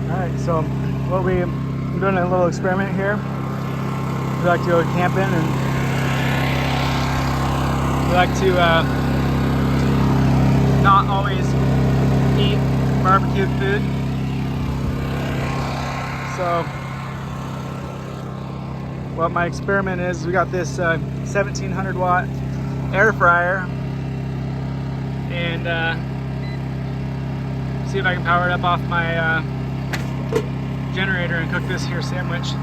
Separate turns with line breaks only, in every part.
Alright, so I'm doing a little experiment here. We like to go camping and we like to not always eat barbecued food. So what my experiment is, we got this 1700 watt air fryer, and see if I can power it up off my generator and cook this here sandwich.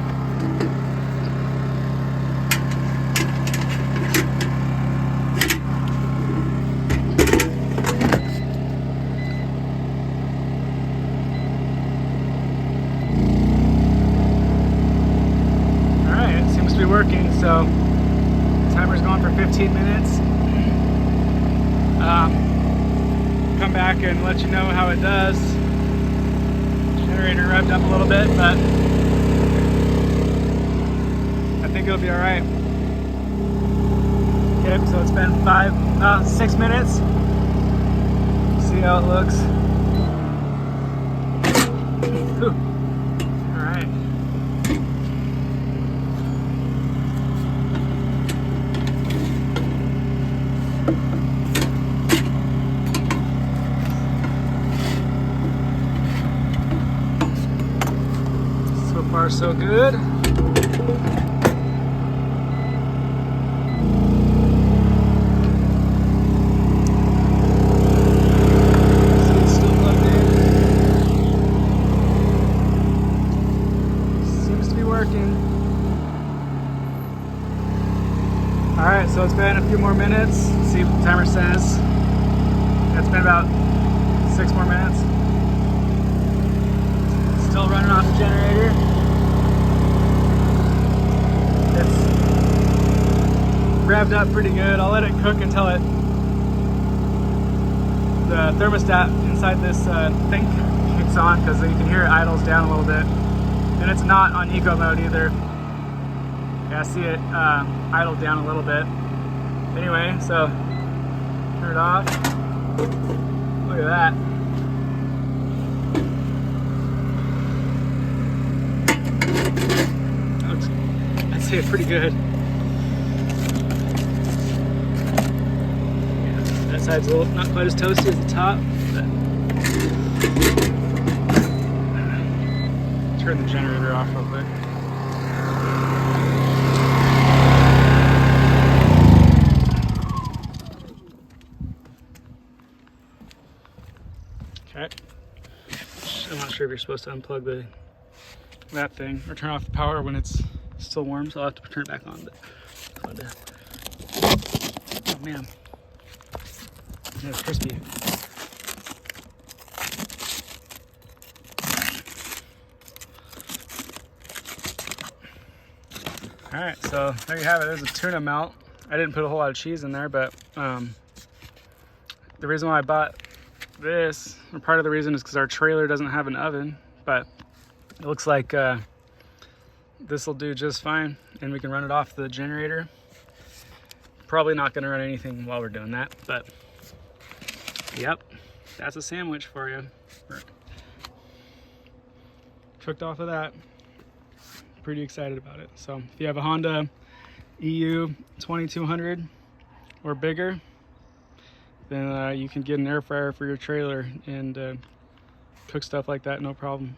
Alright, it seems to be working, so timer's going for 15 minutes. Come back and let you know how it does. Generator revved up a little bit, but I think it'll be all right. Okay, so it's been 6 minutes. See how it looks. Whew. All right. So far, so good. Alright, so it's been a few more minutes. Let's see what the timer says. It's been about 6 more minutes. Still running off the generator. It's revved up pretty good. I'll let it cook until the thermostat inside this thing kicks on, because you can hear it idles down a little bit. And it's not on eco mode either. Yeah, I see it idle down a little bit. Anyway, so turn it off. Look at that. Looks, I'd say it's pretty good. Yeah, that side's a little not quite as toasty as the top, but turn the generator off real quick. Okay. I'm not sure if you're supposed to unplug that thing or turn off the power when it's still warm, so I'll have to turn it back on. But oh man, it's crispy. All right, so there you have it. There's a tuna melt. I didn't put a whole lot of cheese in there, but the reason why I bought this, or part of the reason, is because our trailer doesn't have an oven, but it looks like this will do just fine, and we can run it off the generator. Probably not going to run anything while we're doing that, but yep, that's a sandwich for you. Cooked off of that. Pretty excited about it. So if you have a Honda EU2200 or bigger, then you can get an air fryer for your trailer and cook stuff like that, no problem.